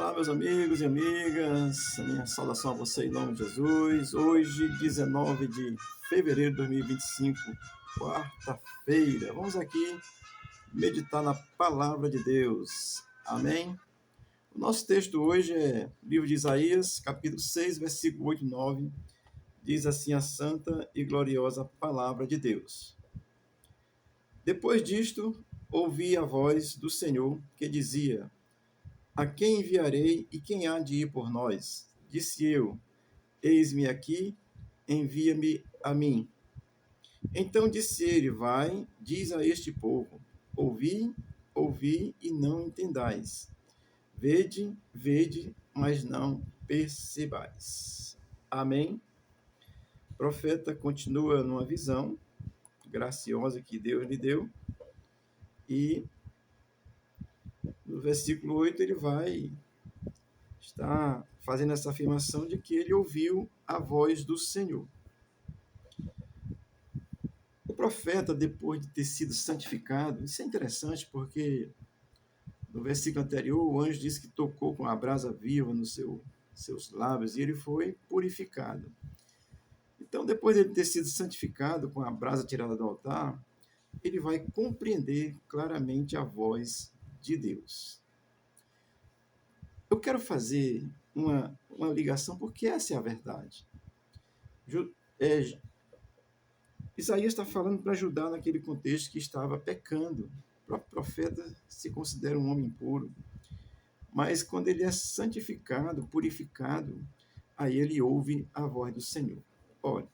Olá, meus amigos e amigas, a minha saudação a você em nome de Jesus. Hoje, 19 de fevereiro de 2025, quarta-feira. Vamos aqui meditar na palavra de Deus. Amém? O nosso texto hoje é o livro de Isaías, capítulo 6, versículo 8 e 9. Diz assim a santa e gloriosa palavra de Deus. Depois disto, ouvi a voz do Senhor que dizia: A quem enviarei e quem há de ir por nós? Disse eu: Eis-me aqui, envia-me a mim. Então disse ele: Vai, diz a este povo: Ouvi, ouvi e não entendais. Vede, vede, mas não percebais. Amém? O profeta continua numa visão graciosa que Deus lhe deu, e no versículo 8 ele vai estar fazendo essa afirmação de que ele ouviu a voz do Senhor. O profeta, depois de ter sido santificado, isso é interessante porque no versículo anterior o anjo disse que tocou com a brasa viva nos seus lábios e ele foi purificado. Então, depois de ele ter sido santificado com a brasa tirada do altar, ele vai compreender claramente a voz de Deus. Eu quero fazer uma ligação porque essa é a verdade. Isaías está falando para Judá naquele contexto que estava pecando. O próprio profeta se considera um homem puro. Mas quando ele é santificado, purificado, aí ele ouve a voz do Senhor. Olha,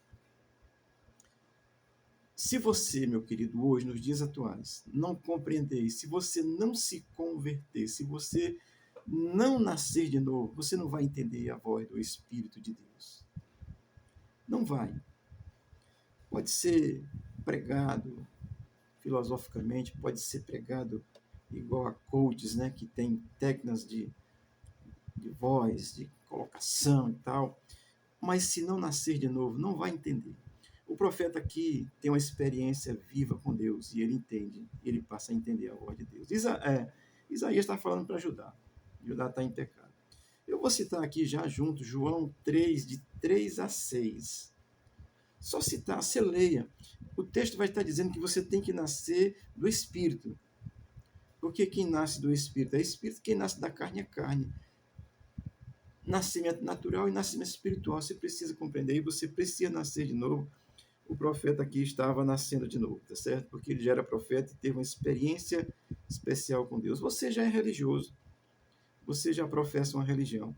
se você, meu querido, hoje, nos dias atuais, não compreender, se você não se converter, se você não nascer de novo, você não vai entender a voz do Espírito de Deus. Não vai. Pode ser pregado filosoficamente, pode ser pregado igual a coaches, né, que tem técnicas de voz, de colocação e tal, mas se não nascer de novo, não vai entender. O profeta aqui tem uma experiência viva com Deus e ele entende, ele passa a entender a voz de Deus. Isaías está falando para Judá. Judá está em pecado. Eu vou citar aqui já junto João 3, de 3 a 6. Só citar, você leia. O texto vai estar dizendo que você tem que nascer do Espírito. Porque quem nasce do Espírito é Espírito, quem nasce da carne é carne. Nascimento natural e nascimento espiritual. Você precisa compreender e você precisa nascer de novo. O profeta aqui estava nascendo de novo, tá certo? Porque ele já era profeta e teve uma experiência especial com Deus. Você já é religioso. Você já professa uma religião.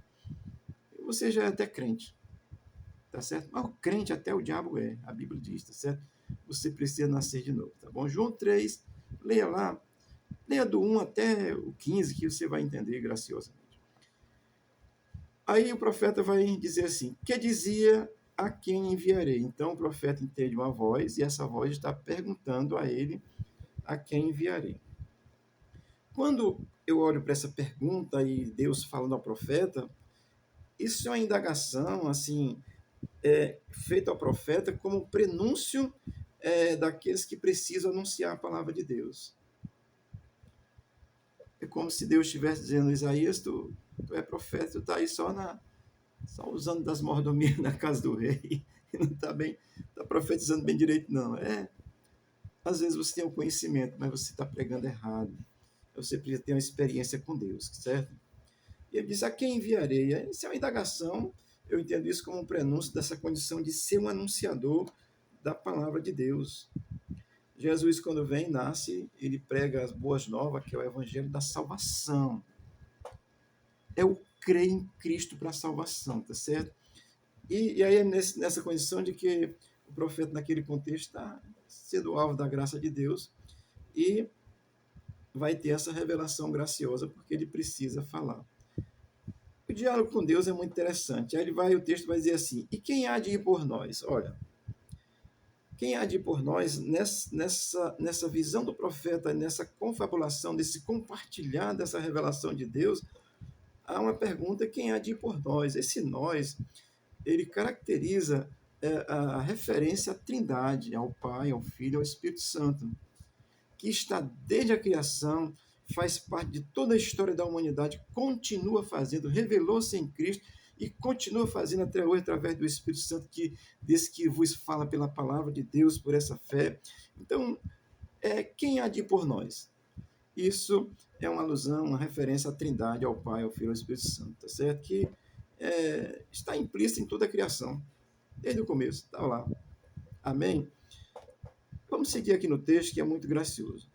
Você já é até crente. Tá certo? Mas o crente até o diabo é, a Bíblia diz, tá certo? Você precisa nascer de novo, tá bom? João 3, leia lá, leia do 1 até o 15, que você vai entender graciosamente. Aí o profeta vai dizer assim, que dizia a quem enviarei? Então o profeta entende uma voz, e essa voz está perguntando a ele a quem enviarei. Quando eu olho para essa pergunta e Deus falando ao profeta, isso é uma indagação, assim, feito ao profeta como prenúncio daqueles que precisam anunciar a palavra de Deus. É como se Deus estivesse dizendo, Isaías, tu é profeta, tu está aí só usando das mordomias na casa do rei, e não está profetizando bem direito, não. Às vezes você tem o conhecimento, mas você está pregando errado. Você precisa ter uma experiência com Deus, certo? E ele diz, a quem enviarei? Isso é uma indagação. Eu entendo isso como um prenúncio dessa condição de ser um anunciador da palavra de Deus. Jesus, quando vem, nasce, ele prega as boas novas, que é o evangelho da salvação. É o crer em Cristo para a salvação, tá certo? E aí é nessa condição de que o profeta, naquele contexto, está sendo alvo da graça de Deus e vai ter essa revelação graciosa, porque ele precisa falar. O diálogo com Deus é muito interessante. Aí o texto vai dizer assim, e quem há de ir por nós? Olha, quem há de ir por nós, nessa visão do profeta, nessa confabulação, desse compartilhar dessa revelação de Deus, há uma pergunta, quem há de ir por nós? Esse nós, ele caracteriza a referência à Trindade, ao Pai, ao Filho, ao Espírito Santo, que está desde a criação faz parte de toda a história da humanidade, continua fazendo, revelou-se em Cristo e continua fazendo até hoje através do Espírito Santo, desse que vos fala pela palavra de Deus, por essa fé. Então, quem há de ir por nós? Isso é uma alusão, uma referência à Trindade, ao Pai, ao Filho e ao Espírito Santo, tá certo? Que está implícito em toda a criação, desde o começo, está lá. Amém? Vamos seguir aqui no texto, que é muito gracioso.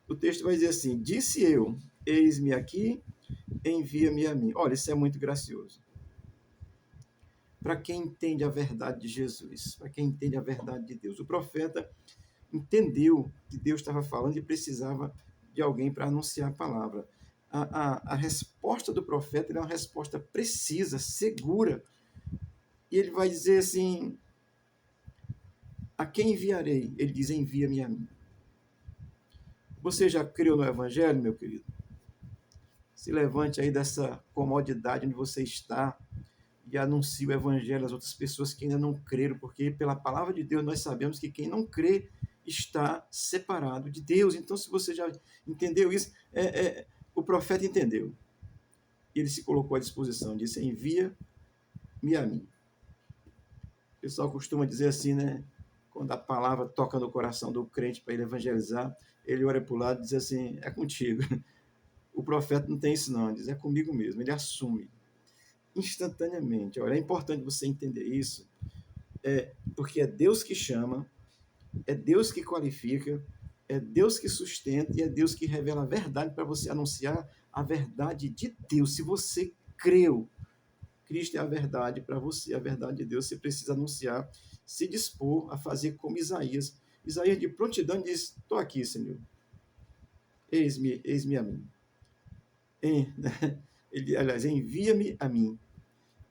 O texto vai dizer assim: disse eu, eis-me aqui, envia-me a mim. Olha, isso é muito gracioso. Para quem entende a verdade de Jesus, para quem entende a verdade de Deus, o profeta entendeu que Deus estava falando e precisava de alguém para anunciar a palavra. A resposta do profeta é uma resposta precisa, segura. E ele vai dizer assim: a quem enviarei? Ele diz: envia-me a mim. Você já creu no Evangelho, meu querido? Se levante aí dessa comodidade onde você está e anuncie o Evangelho às outras pessoas que ainda não creram, porque pela palavra de Deus nós sabemos que quem não crê está separado de Deus. Então, se você já entendeu isso, o profeta entendeu. Ele se colocou à disposição, disse: envia-me a mim. O pessoal costuma dizer assim, né? Quando a palavra toca no coração do crente para ele evangelizar, ele olha para o lado e diz assim: é contigo. O profeta não tem isso não, ele diz: é comigo mesmo. Ele assume instantaneamente. Olha, é importante você entender isso, porque é Deus que chama, é Deus que qualifica, é Deus que sustenta e é Deus que revela a verdade para você anunciar a verdade de Deus. Se você creu, Cristo é a verdade para você, a verdade de Deus, você precisa anunciar, se dispor a fazer como Isaías. Isaías de prontidão diz: estou aqui, Senhor, eis-me a mim. Ele, aliás, envia-me a mim.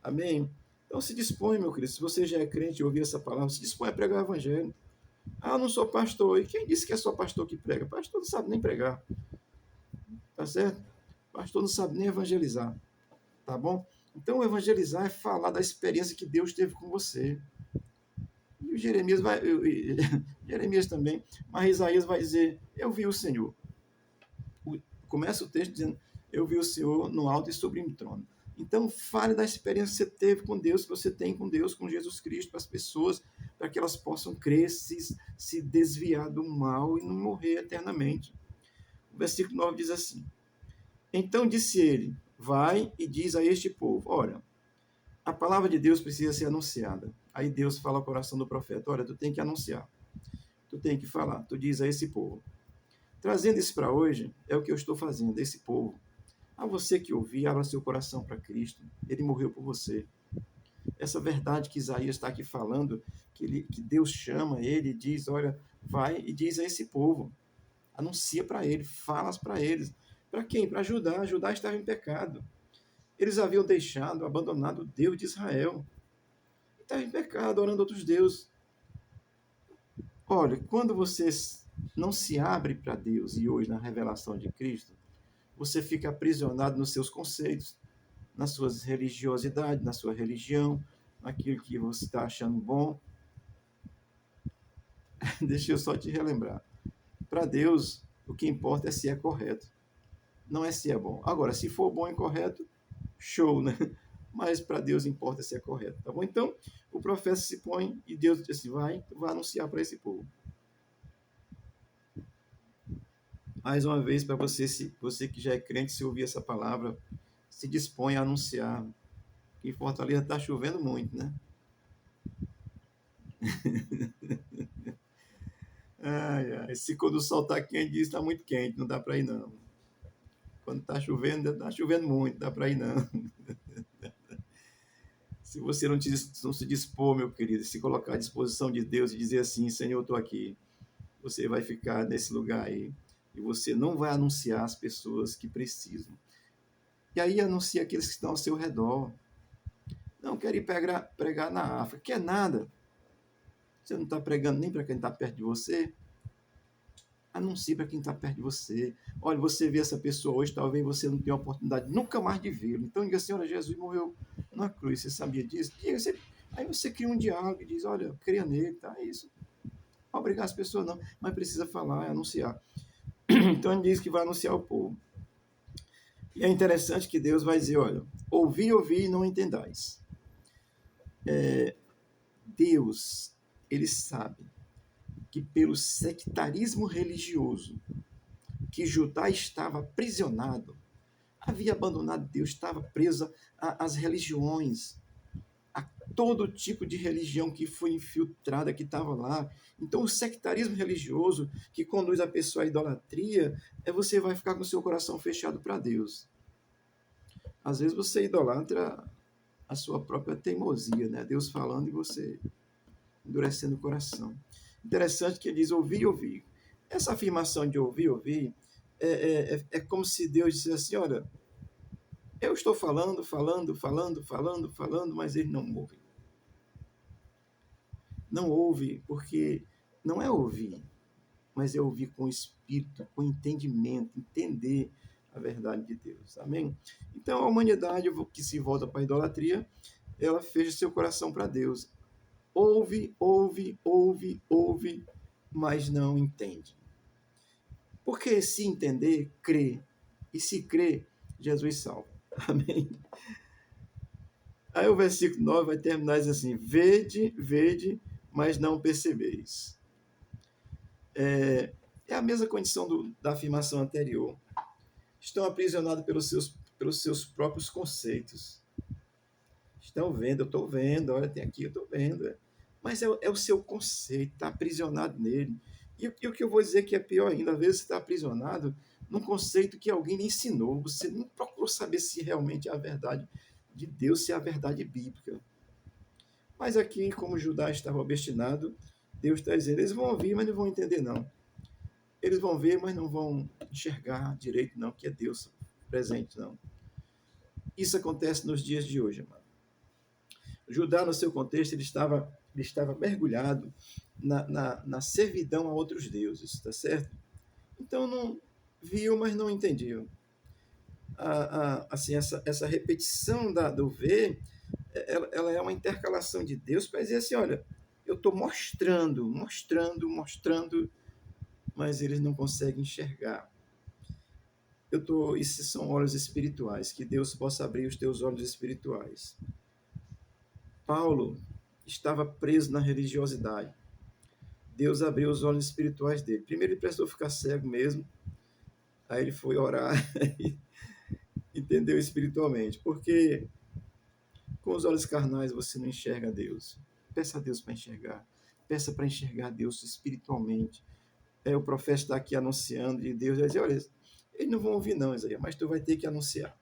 Amém? Então se dispõe, meu querido, se você já é crente e ouvir essa palavra, se dispõe a pregar o evangelho. Ah, eu não sou pastor. E quem disse que é só pastor que prega? Pastor não sabe nem pregar. Tá certo? Pastor não sabe nem evangelizar. Tá bom? Então, evangelizar é falar da experiência que Deus teve com você. E o Jeremias vai. Jeremias também. Mas Isaías vai dizer: eu vi o Senhor. Começa o texto dizendo: eu vi o Senhor no alto e sublime trono. Então, fale da experiência que você teve com Deus, que você tem com Deus, com Jesus Cristo, para as pessoas, para que elas possam crer, se desviar do mal e não morrer eternamente. O versículo 9 diz assim: então disse ele: vai e diz a este povo. Olha, a palavra de Deus precisa ser anunciada. Aí Deus fala ao coração do profeta: olha, tu tem que anunciar, tu tem que falar, tu diz a esse povo. Trazendo isso para hoje, é o que eu estou fazendo, esse povo. A você que ouvir, abra seu coração para Cristo. Ele morreu por você. Essa verdade que Isaías está aqui falando, que Deus chama ele e diz: olha, vai e diz a esse povo. Anuncia para ele, fala para eles. Para quem? Para ajudar. Judá estava em pecado. Eles haviam deixado, abandonado o Deus de Israel. Estava em pecado, orando a outros deuses. Olha, quando você não se abre para Deus, e hoje na revelação de Cristo, você fica aprisionado nos seus conceitos, nas suas religiosidades, na sua religião, naquilo que você está achando bom. Deixa eu só te relembrar. Para Deus, o que importa é se é correto, não é se é bom. Agora, se for bom e correto, show, né? Mas para Deus importa se é correto, tá bom? Então, o profeta se põe e Deus diz assim: vai anunciar para esse povo. Mais uma vez, para você que já é crente, se ouvir essa palavra, se dispõe a anunciar. Em Fortaleza está chovendo muito, né? Ai, ai. Se quando o sol está quente, diz que está muito quente, não dá para ir não. Quando está chovendo muito, não dá para ir não. Se você não se dispor, meu querido, se colocar à disposição de Deus e dizer assim: Senhor, eu estou aqui, você vai ficar nesse lugar aí e você não vai anunciar as pessoas que precisam. E aí anuncia aqueles que estão ao seu redor. Não quer ir pregar na África, quer nada. Você não está pregando nem para quem está perto de você. Anuncie para quem está perto de você. Olha, você vê essa pessoa hoje, talvez você não tenha a oportunidade nunca mais de vê-lo. Então diga assim: olha, Jesus morreu na cruz, você sabia disso? Aí você cria um diálogo e diz: olha, creia nele, tá? É isso. Não obrigar as pessoas não, mas precisa falar, anunciar. Então ele diz que vai anunciar ao povo. E é interessante que Deus vai dizer, olha, ouvi e não entendais. Deus, ele sabe que pelo sectarismo religioso que Judá estava aprisionado, havia abandonado Deus, estava preso às religiões, a todo tipo de religião que foi infiltrada, que estava lá. Então, o sectarismo religioso que conduz a pessoa à idolatria, você vai ficar com o seu coração fechado para Deus. Às vezes você idolatra a sua própria teimosia, né? Deus falando e você endurecendo o coração. Interessante que ele diz ouvir. Essa afirmação de ouvir, é como se Deus dissesse assim, olha, eu estou falando, mas ele não ouve. Não ouve porque não é ouvir, mas é ouvir com o espírito, com entendimento, entender a verdade de Deus. Amém? Então, a humanidade que se volta para a idolatria, ela fecha seu coração para Deus. Ouve, mas não entende. Porque se entender, crê. E se crê, Jesus salva. Amém? Aí o versículo 9 vai terminar dizendo assim, vede, mas não percebeis. É a mesma condição da afirmação anterior. Estão aprisionados pelos seus próprios conceitos. Estão vendo, eu estou vendo, olha, tem aqui, eu estou vendo. Mas é o seu conceito, está aprisionado nele. E o que eu vou dizer que é pior ainda, às vezes você está aprisionado num conceito que alguém lhe ensinou, você não procurou saber se realmente é a verdade de Deus, se é a verdade bíblica. Mas aqui, como Judá estava obstinado, Deus está dizendo, eles vão ouvir, mas não vão entender, não. Eles vão ver, mas não vão enxergar direito, não, que é Deus presente, não. Isso acontece nos dias de hoje, amado. Judá, no seu contexto, ele estava mergulhado na servidão a outros deuses, está certo? Então, não viu, mas não entendiam. Assim, essa repetição do ver, ela é uma intercalação de Deus para dizer assim, olha, eu estou mostrando, mas eles não conseguem enxergar. Esses são olhos espirituais, que Deus possa abrir os teus olhos espirituais. Paulo estava preso na religiosidade. Deus abriu os olhos espirituais dele. Primeiro ele precisou ficar cego mesmo, aí ele foi orar e entendeu espiritualmente, porque com os olhos carnais você não enxerga Deus. Peça a Deus para enxergar. Peça para enxergar Deus espiritualmente. O profeta está aqui anunciando e Deus vai dizer, olha, eles não vão ouvir não, Isaías, mas tu vai ter que anunciar.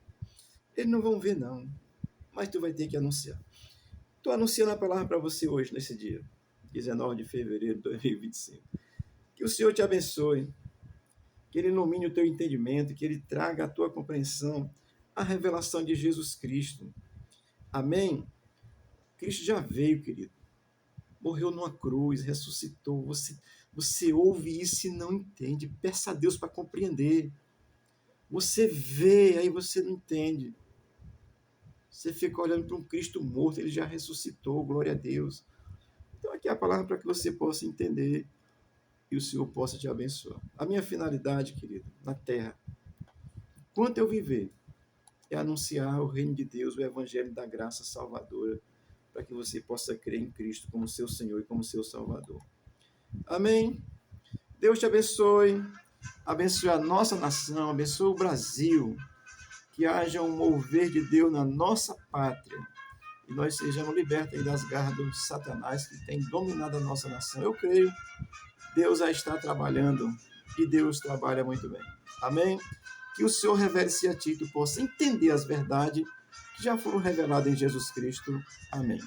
Eles não vão ver não, mas tu vai ter que anunciar. Estou anunciando a palavra para você hoje, nesse dia, 19 de fevereiro de 2025. Que o Senhor te abençoe, que Ele ilumine o teu entendimento, que Ele traga a tua compreensão, a revelação de Jesus Cristo. Amém? Cristo já veio, querido. Morreu numa cruz, ressuscitou. Você ouve isso e não entende. Peça a Deus para compreender. Você vê, aí você não entende. Você fica olhando para um Cristo morto, ele já ressuscitou, glória a Deus. Então aqui é a palavra para que você possa entender e o Senhor possa te abençoar. A minha finalidade, querido, na terra, enquanto eu viver, é anunciar o reino de Deus, o evangelho da graça salvadora, para que você possa crer em Cristo como seu Senhor e como seu Salvador. Amém? Deus te abençoe, abençoe a nossa nação, abençoe o Brasil, que haja um mover de Deus na nossa pátria e nós sejamos libertos das garras do Satanás que tem dominado a nossa nação. Eu creio, Deus já está trabalhando e Deus trabalha muito bem. Amém? Que o Senhor revele-se a ti e tu possa entender as verdades que já foram reveladas em Jesus Cristo. Amém.